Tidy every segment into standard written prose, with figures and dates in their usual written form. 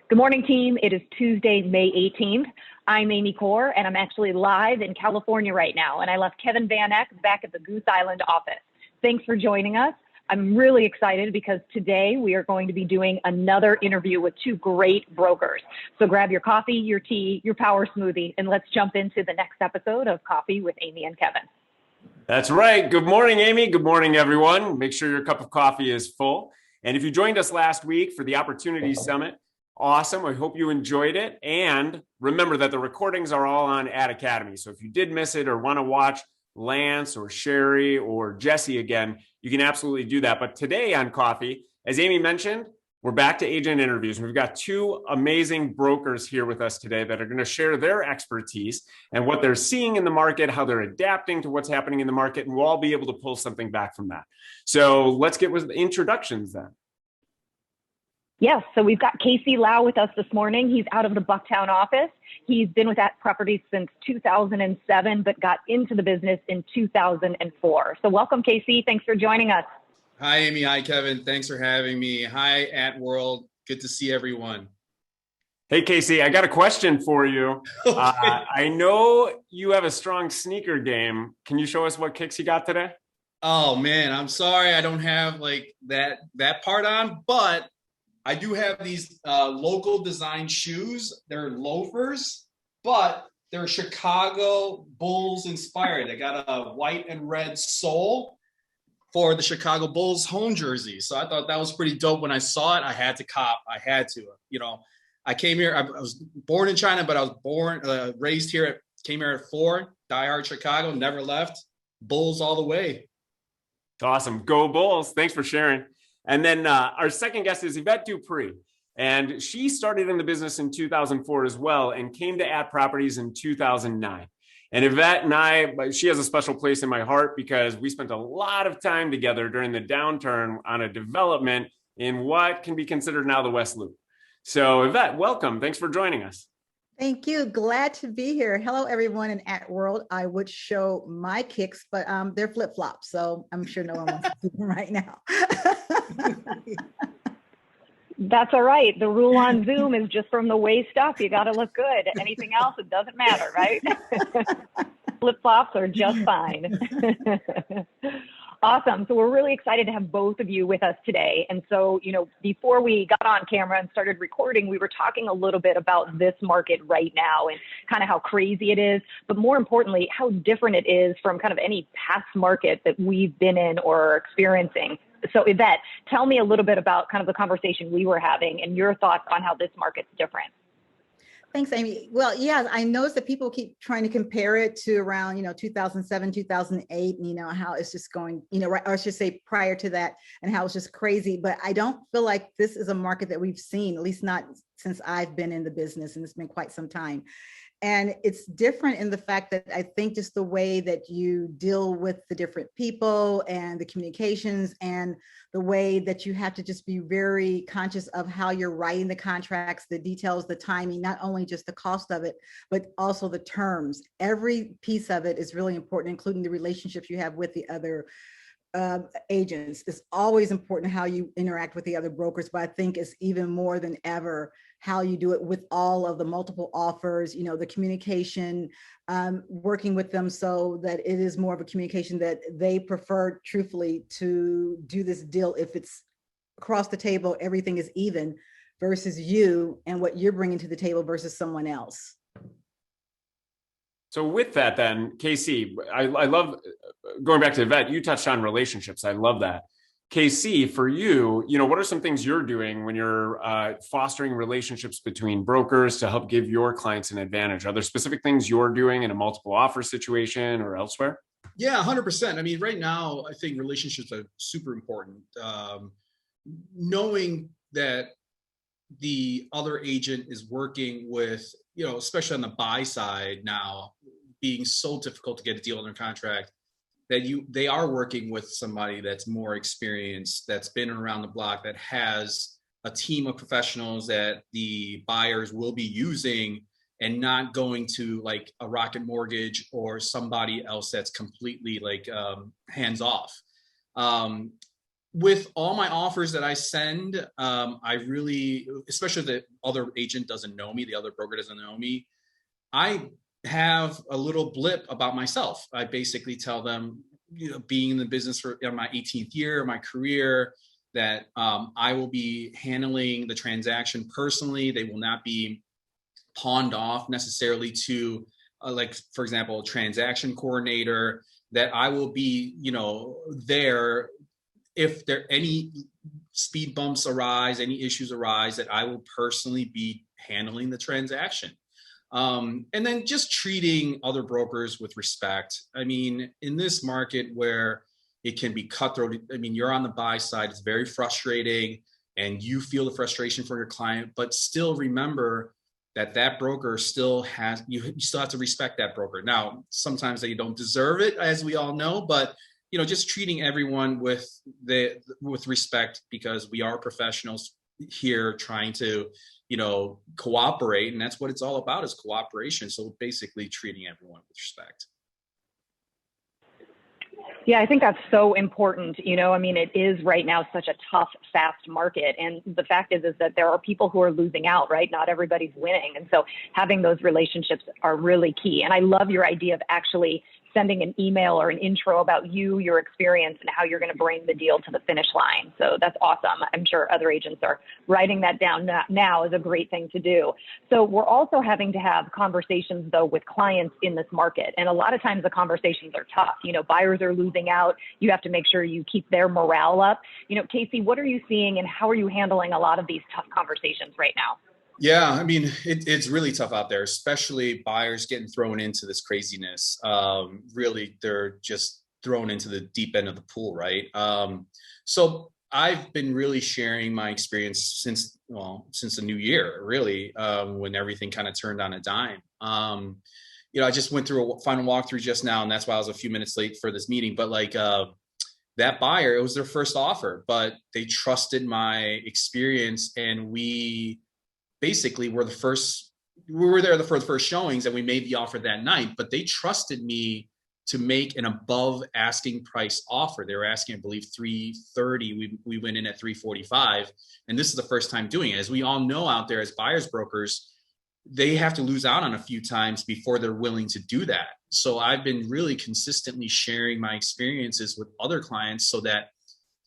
Good morning, team. It is Tuesday, May 18th. I'm Amy Core, and I'm actually live in California right now, and I left Kevin Van Eck back at the Goose Island office. Thanks for joining us. I'm really excited because today we are going to be doing another interview with two great brokers. So grab your coffee, your tea, your power smoothie, and let's jump into the next episode of Coffee with Amy and Kevin. That's right. Good morning, Amy. Good morning, everyone. Make sure your cup of coffee is full. And if you joined us last week for the Opportunity Summit, awesome. I hope you enjoyed it. And remember that the recordings are all on Ad Academy. So if you did miss it or want to watch Lance or Sherry or Jesse again, you can absolutely do that. But today on Coffee, as Amy mentioned, we're back to agent interviews. We've got two amazing brokers here with us today that are going to share their expertise and what they're seeing in the market, how they're adapting to what's happening in the market, and we'll all be able to pull something back from that. So let's get with the introductions then. Yes, so we've got K.C. Lau with us this morning. He's out of the Bucktown office. He's been with that property since 2007, but got into the business in 2004. So welcome, K.C. Thanks for joining us. Hi, Amy. Hi, Kevin. Thanks for having me. Hi, at World. Good to see everyone. Hey, K.C., I got a question for you. Okay. I know you have a strong sneaker game. Can you show us what kicks you got today? Oh, man, I'm sorry I don't have like that part on, but I do have these local design shoes. They're loafers, but they're Chicago Bulls inspired. I got a white and red sole for the Chicago Bulls home jersey. So I thought that was pretty dope. When I saw it, I had to cop. I had to. You know, I came here. I was born in China, but I was raised here. Came here at 4. Diehard Chicago. Never left. Bulls all the way. Awesome. Go Bulls. Thanks for sharing. And then our second guest is Yvette DuPree. And she started in the business in 2004 as well and came to At Properties in 2009. And Yvette and she has a special place in my heart because we spent a lot of time together during the downturn on a development in what can be considered now the West Loop. So Yvette, welcome. Thanks for joining us. Thank you. Glad to be here. Hello, everyone in At World. I would show my kicks, but they're flip-flops, so I'm sure no one wants to see them right now. That's all right. The rule on Zoom is just from the waist up. You got to look good. Anything else, it doesn't matter, right? Flip-flops are just fine. Awesome. So we're really excited to have both of you with us today. And so, before we got on camera and started recording, we were talking a little bit about this market right now and kind of how crazy it is, but more importantly, how different it is from kind of any past market that we've been in or are experiencing. So Yvette, tell me a little bit about kind of the conversation we were having and your thoughts on how this market's different. Thanks, Amy. Well, yeah, I noticed that people keep trying to compare it to around, 2007, 2008, how it's just going, right, or I should say prior to that, and how it's just crazy. But I don't feel like this is a market that we've seen, at least not since I've been in the business, and it's been quite some time. And it's different in the fact that I think just the way that you deal with the different people and the communications and the way that you have to just be very conscious of how you're writing the contracts, the details, the timing, not only just the cost of it, but also the terms. Every piece of it is really important, including the relationships you have with the other agents. It's always important how you interact with the other brokers, but I think it's even more than ever how you do it with all of the multiple offers, the communication, working with them so that it is more of a communication that they prefer truthfully to do this deal. If it's across the table, everything is even versus you and what you're bringing to the table versus someone else. So with that then, K.C., I love going back to Yvette, you touched on relationships. I love that. K.C., for you, what are some things you're doing when you're fostering relationships between brokers to help give your clients an advantage? Are there specific things you're doing in a multiple offer situation or elsewhere? Yeah, 100%. I mean, right now, I think relationships are super important. Knowing that the other agent is working with, especially on the buy side now, being so difficult to get a deal under contract, that they are working with somebody that's more experienced, that's been around the block, that has a team of professionals that the buyers will be using and not going to like a Rocket Mortgage or somebody else that's completely like hands off. with all my offers that I send, I really, especially if the other agent doesn't know me, the other broker doesn't know me, I have a little blip about myself. I basically tell them, being in the business for my 18th year of my career, that I will be handling the transaction personally. They will not be pawned off necessarily to, like, for example, a transaction coordinator, that I will be, there if there any speed bumps arise, any issues arise, that I will personally be handling the transaction. And then just treating other brokers with respect. I mean, in this market where it can be cutthroat, I mean, you're on the buy side, it's very frustrating and you feel the frustration for your client, but still remember that broker still has, you still have to respect that broker. Now, sometimes they don't deserve it, as we all know, but just treating everyone with respect, because we are professionals here trying to, cooperate. And that's what it's all about, is cooperation. So basically treating everyone with respect. Yeah, I think that's so important. I mean, it is right now such a tough, fast market. And the fact is that there are people who are losing out, right? Not everybody's winning. And so having those relationships are really key. And I love your idea of actually sending an email or an intro about you, your experience, and how you're going to bring the deal to the finish line. So that's awesome. I'm sure other agents are writing that down now as a great thing to do. So we're also having to have conversations, though, with clients in this market. And a lot of times the conversations are tough. Buyers are losing out. You have to make sure you keep their morale up. K.C., what are you seeing and how are you handling a lot of these tough conversations right now? Yeah, I mean, it's really tough out there, especially buyers getting thrown into this craziness. Really, they're just thrown into the deep end of the pool, right? So I've been really sharing my experience since the new year, really, when everything kind of turned on a dime. I just went through a final walkthrough just now, and that's why I was a few minutes late for this meeting. But that buyer, it was their first offer, but they trusted my experience, and we basically were there for the first showings, and we made the offer that night, but they trusted me to make an above asking price offer. They were asking, I believe, $330. We went in at $345. And this is the first time doing it. As we all know out there as buyers brokers, they have to lose out on a few times before they're willing to do that. So I've been really consistently sharing my experiences with other clients so that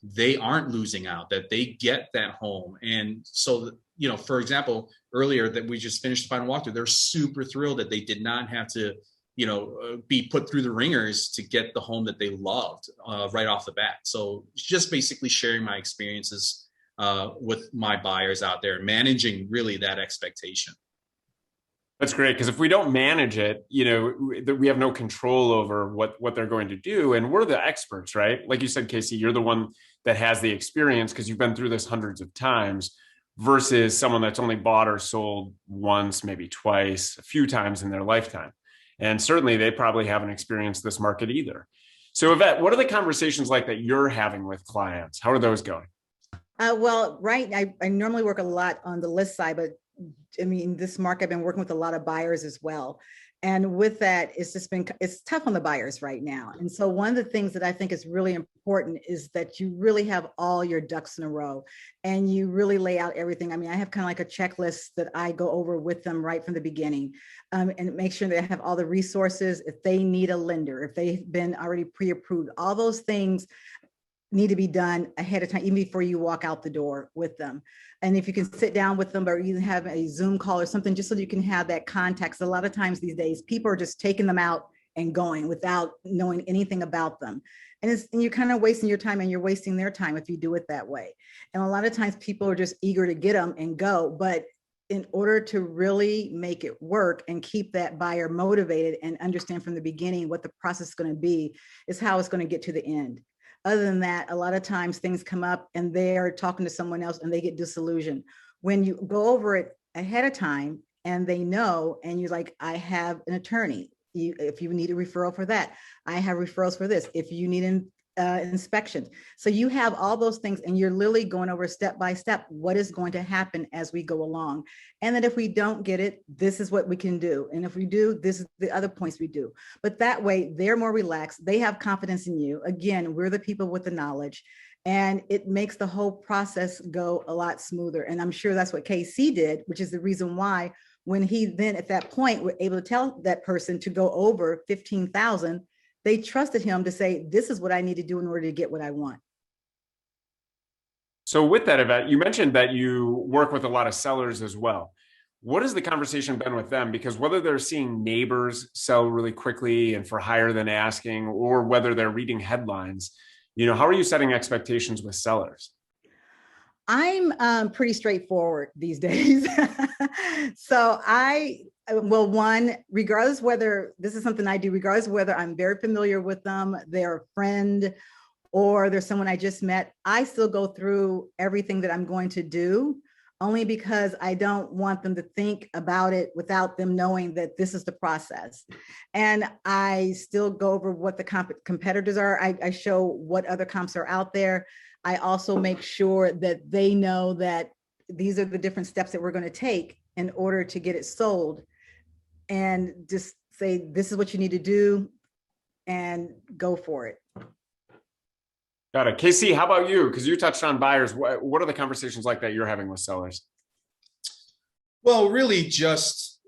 they aren't losing out, that they get that home. And so, for example, earlier that we just finished the final walkthrough, they're super thrilled that they did not have to, be put through the ringers to get the home that they loved right off the bat. So just basically sharing my experiences with my buyers out there, managing really that expectation. That's great, because if we don't manage it, we have no control over what they're going to do. And we're the experts, right? Like you said, K.C., you're the one that has the experience because you've been through this hundreds of times, versus someone that's only bought or sold once, maybe twice, a few times in their lifetime. And certainly they probably haven't experienced this market either. So Yvette, what are the conversations like that you're having with clients? How are those going? I normally work a lot on the list side, but I mean, this market, I've been working with a lot of buyers as well. And with that, it's tough on the buyers right now. And so one of the things that I think is really important is that you really have all your ducks in a row and you really lay out everything. I mean, I have kind of like a checklist that I go over with them right from the beginning, and make sure they have all the resources. If they need a lender, if they've been already pre-approved, all those things need to be done ahead of time, even before you walk out the door with them. And if you can sit down with them or even have a Zoom call or something, just so you can have that context. A lot of times these days, people are just taking them out and going without knowing anything about them. And you're kind of wasting your time, and you're wasting their time if you do it that way. And a lot of times people are just eager to get them and go. But in order to really make it work and keep that buyer motivated and understand from the beginning what the process is going to be, is how it's going to get to the end. Other than that, a lot of times things come up and they're talking to someone else and they get disillusioned. When you go over it ahead of time and they know, and you're like, I have an attorney. If you need a referral for that, I have referrals for this. If you need an inspections. So you have all those things, and you're literally going over step by step what is going to happen as we go along. And that if we don't get it, this is what we can do. And if we do, this is the other points we do. But that way they're more relaxed. They have confidence in you. Again, we're the people with the knowledge. And it makes the whole process go a lot smoother. And I'm sure that's what K.C. did, which is the reason why when he then at that point were able to tell that person to go over 15,000, they trusted him to say, this is what I need to do in order to get what I want. So with that, Yvette, you mentioned that you work with a lot of sellers as well. What has the conversation been with them? Because whether they're seeing neighbors sell really quickly and for higher than asking, or whether they're reading headlines, how are you setting expectations with sellers? I'm pretty straightforward these days. So one, regardless whether this is something I do, regardless of whether I'm very familiar with them, they're a friend, or there's someone I just met, I still go through everything that I'm going to do, only because I don't want them to think about it without them knowing that this is the process. And I still go over what the competitors are. I show what other comps are out there. I also make sure that they know that these are the different steps that we're going to take in order to get it sold, and just say, this is what you need to do and go for it. Got it. K.C., how about you? Because you touched on buyers. What are the conversations like that you're having with sellers? Well, really just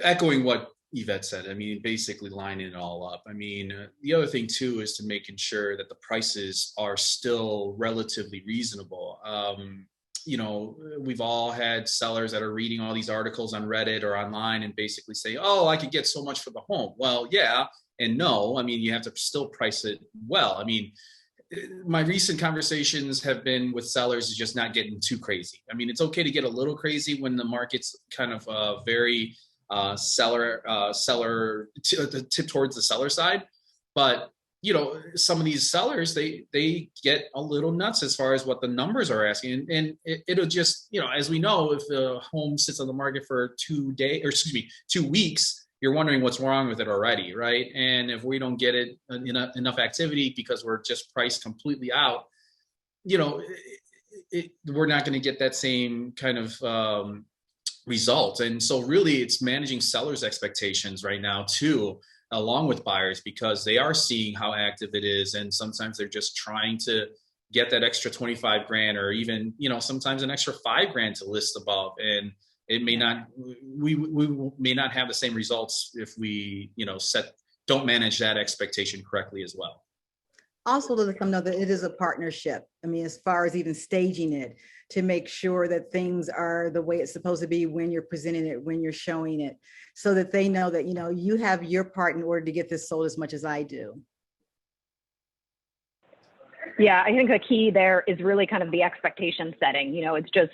echoing what Yvette said. I mean, basically lining it all up. I mean, the other thing too is to making sure that the prices are still relatively reasonable. We've all had sellers that are reading all these articles on Reddit or online and basically say, oh, I could get so much for the home. Well, yeah and no. I mean, you have to still price it well. I mean, my recent conversations have been with sellers is just not getting too crazy. I mean, it's okay to get a little crazy when the market's kind of very seller tip towards the seller side, but some of these sellers they get a little nuts as far as what the numbers are asking, and it'll just as we know, if the home sits on the market for 2 weeks, you're wondering what's wrong with it already, right? And if we don't get it enough activity because we're just priced completely out, we're not going to get that same kind of result. And so really it's managing sellers' expectations right now too, along with buyers, because they are seeing how active it is. And sometimes they're just trying to get that extra 25 grand or even, sometimes an extra 5 grand to list above. And it may not, we may not have the same results if we, don't manage that expectation correctly as well. Also to let them know that it is a partnership. I mean, as far as even staging it, to make sure that things are the way it's supposed to be when you're presenting it, when you're showing it, so that they know that, you have your part in order to get this sold as much as I do. Yeah, I think the key there is really kind of the expectation setting. It's just,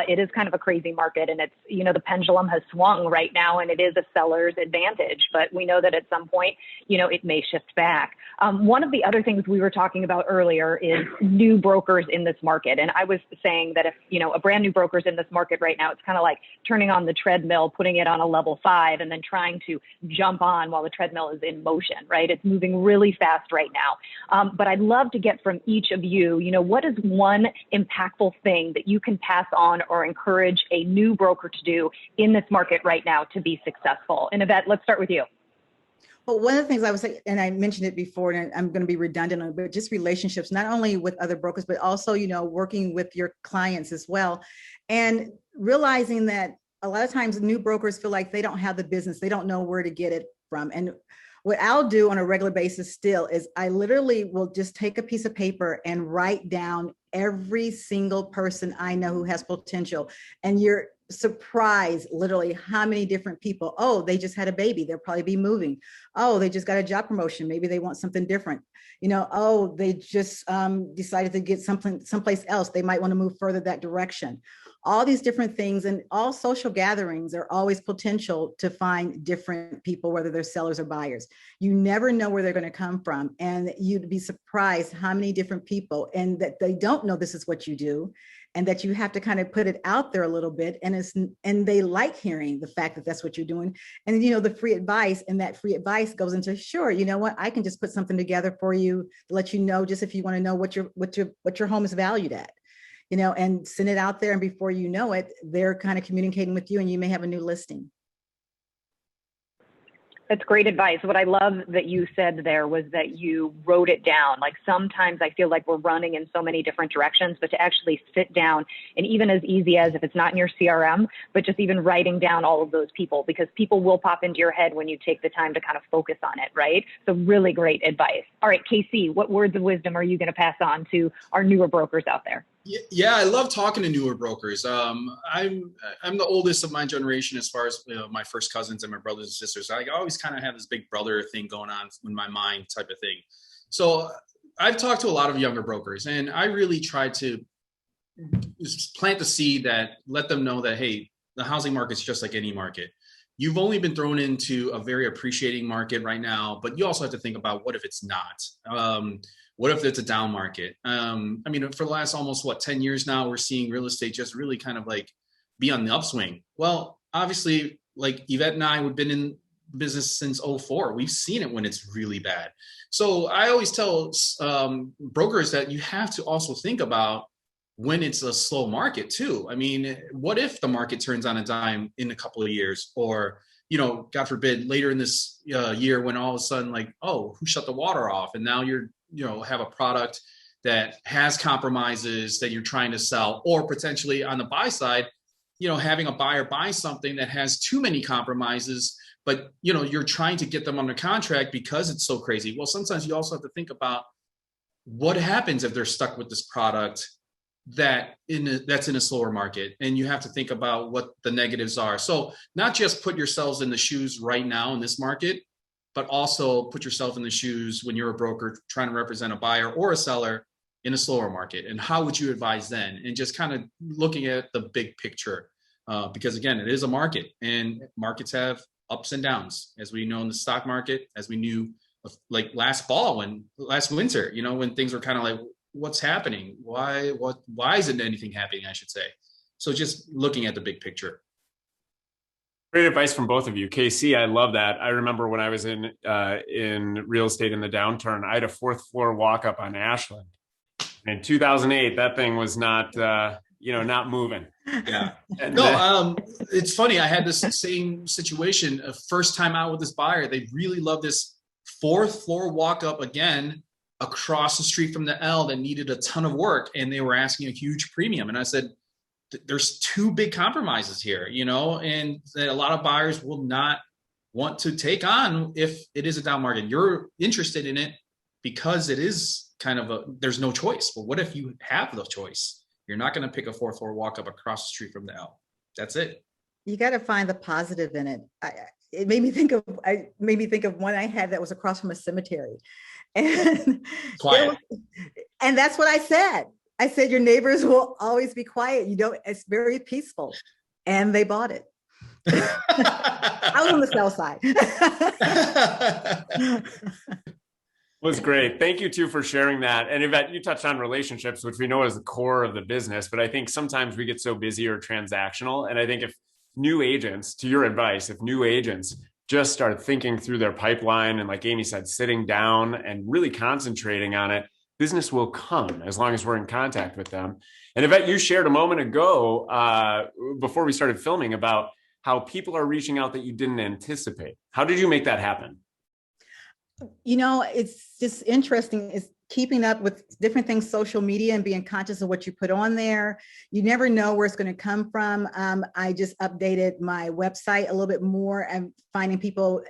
it is kind of a crazy market, and it's, the pendulum has swung right now, and it is a seller's advantage, but we know that at some point, it may shift back. One of the other things we were talking about earlier is new brokers in this market. And I was saying that if, a brand new broker's in this market right now, it's kind of like turning on the treadmill, putting it on a level 5, and then trying to jump on while the treadmill is in motion, right? It's moving really fast right now. But I'd love to get from each of you, what is one impactful thing that you can pass on or encourage a new broker to do in this market right now to be successful? And Yvette, let's start with you. Well, one of the things I would say, and I mentioned it before, and I'm going to be redundant on it, but just relationships, not only with other brokers, but also, working with your clients as well. And realizing that a lot of times new brokers feel like they don't have the business, they don't know where to get it from. And what I'll do on a regular basis still is I literally will just take a piece of paper and write down every single person I know who has potential. And you're surprised literally how many different people, oh, they just had a baby, they'll probably be moving. Oh, they just got a job promotion, maybe they want something different. Oh, they just decided to get something someplace else, they might want to move further that direction. All these different things, and all social gatherings are always potential to find different people, whether they're sellers or buyers. You never know where they're going to come from, and you'd be surprised how many different people, and that they don't know this is what you do, and that you have to kind of put it out there a little bit, and they like hearing the fact that that's what you're doing. And the free advice, and that free advice goes into, sure, you know what, I can just put something together for you to let you know, just if you want to know what your home is valued at. And send it out there. And before you know it, they're kind of communicating with you, and you may have a new listing. That's great advice. What I love that you said there was that you wrote it down. Like sometimes I feel like we're running in so many different directions, but to actually sit down and even as easy as if it's not in your CRM, but just even writing down all of those people, because people will pop into your head when you take the time to kind of focus on it, right? So really great advice. All right, K.C., what words of wisdom are you going to pass on to our newer brokers out there? Yeah, I love talking to newer brokers. I'm the oldest of my generation as far as my first cousins and my brothers and sisters. I always kind of have this big brother thing going on in my mind type of thing. So I've talked to a lot of younger brokers, and I really try to plant the seed that let them know that, hey, the housing market's just like any market. You've only been thrown into a very appreciating market right now, but you also have to think about what if it's not? What if it's a down market? I mean, for the last almost 10 years now, we're seeing real estate just really kind of like be on the upswing. Well, obviously, like Yvette and I, we've been in business since '04. We've seen it when it's really bad. So I always tell brokers that you have to also think about when it's a slow market too. I mean, what if the market turns on a dime in a couple of years, or God forbid, later in this year when all of a sudden, like, oh, who shut the water off? And now you're have a product that has compromises that you're trying to sell, or potentially on the buy side, having a buyer buy something that has too many compromises, but you're trying to get them under contract because it's so crazy. Well, sometimes you also have to think about what happens if they're stuck with this product that's in a slower market, and you have to think about what the negatives are. So not just put yourselves in the shoes right now in this market, but also put yourself in the shoes when you're a broker trying to represent a buyer or a seller in a slower market. And how would you advise then? And just kind of looking at the big picture, because again, it is a market, and markets have ups and downs, as we know in the stock market, as we knew like last winter, when things were kind of like, what's happening? Why isn't anything happening, I should say. So just looking at the big picture. Great advice from both of you. K.C., I love that. I remember when I was in real estate in the downturn, I had a 4th floor walk up on Ashland. In 2008, that thing was not moving. Yeah. No, it's funny. I had this same situation. First time out with this buyer, they really loved this 4th floor walk up again across the street from the L that needed a ton of work, and they were asking a huge premium. And I said, there's two big compromises here, and that a lot of buyers will not want to take on if it is a down market. You're interested in it because it is kind of there's no choice. But what if you have the choice? You're not going to pick a 4th floor walk up across the street from the L. That's it. You got to find the positive in it. It made me think of one I had that was across from a cemetery, and quiet. And that's what I said. I said, your neighbors will always be quiet. It's very peaceful. And they bought it. I was on the sell side. Was great. Thank you too for sharing that. And Yvette, you touched on relationships, which we know is the core of the business, but I think sometimes we get so busy or transactional. And I think if new agents, to your advice, if new agents just start thinking through their pipeline and, like Amy said, sitting down and really concentrating on it, business will come as long as we're in contact with them. And Yvette, you shared a moment ago before we started filming about how people are reaching out that you didn't anticipate. How did you make that happen? It's just interesting. It's keeping up with different things, social media, and being conscious of what you put on there. You never know where it's going to come from. I just updated my website a little bit more and finding people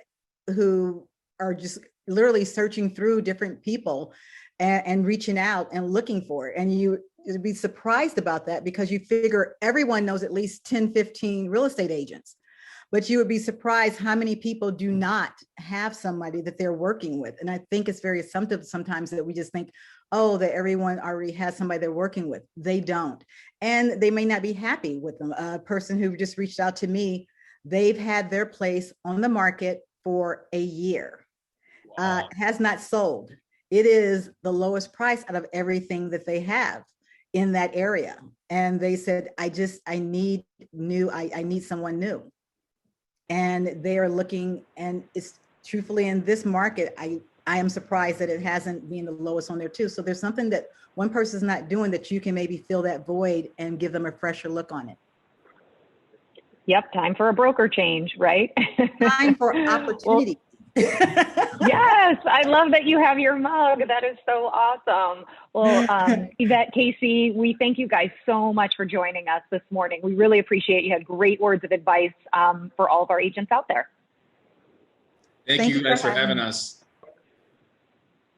who are just literally searching through different people and reaching out and looking for it. And you'd be surprised about that, because you figure everyone knows at least 10, 15 real estate agents. But you would be surprised how many people do not have somebody that they're working with. And I think it's very assumptive sometimes that we just think, oh, that everyone already has somebody they're working with. They don't. And they may not be happy with them. A person who just reached out to me, they've had their place on the market for a year. Wow. Has not sold. It is the lowest price out of everything that they have in that area. And they said, I need someone new. And they are looking, and it's truthfully in this market, I am surprised that it hasn't been the lowest on there too. So there's something that one person's not doing that you can maybe fill that void and give them a fresher look on it. Yep. Time for a broker change, right? Time for opportunity. Yes, I love that you have your mug. That is so awesome. Well, Yvette, K.C, we thank you guys so much for joining us this morning. We really appreciate you had great words of advice for all of our agents out there. Thank you guys for having us.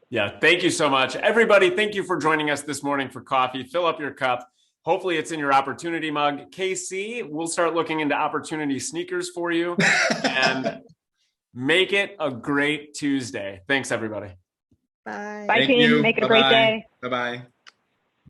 Yeah, thank you so much. Everybody, thank you for joining us this morning for coffee. Fill up your cup. Hopefully it's in your opportunity mug. K.C, we'll start looking into opportunity sneakers for you and make it a great Tuesday. Thanks, everybody. Bye. Bye, team. Make it a great day. Bye-bye.